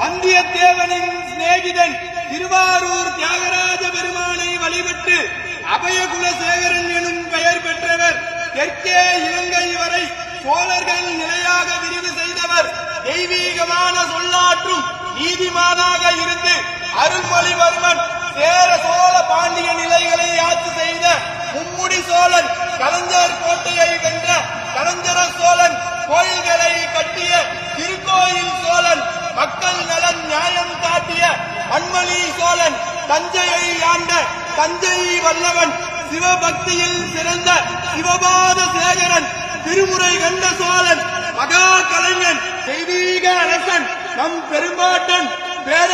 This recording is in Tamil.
வந்தியத்தேவனின் சிநேகிதன் திருவாரூர் தியாகராஜ பெருமானை வழிபட்டு அபயகுலசேகரன் எனும் பெயர் பெற்றவர். தெற்கே இலங்கை வரை சோழர்கள் நிலையாக விரிவு செய்தவர். தெய்வீகமான சொல்லாற்றும் நீதிமானாக இருந்து அருள்மொழிவர்மன் சேர சோழ பாண்டிய நிலைகளை ஆட்சி செய்த மும்முடி சோழன், கலைஞர் கோட்டையை வென்ற கலைஞர சோழன், கோயில்களை கட்டிய திருக்கோயில் சோழன், மக்கள் நலன் நியாயம் காட்டிய மண்மலி சோழன், தஞ்சையை ஆண்ட தஞ்சை வல்லவன், சிவபக்தியில் சிறந்த சிவபாத சேகரன், திருமுறை கண்ட சோழன், மகா கலைஞன், தெய்வீக அரசன், நம் பெரும்பாட்டன் பேர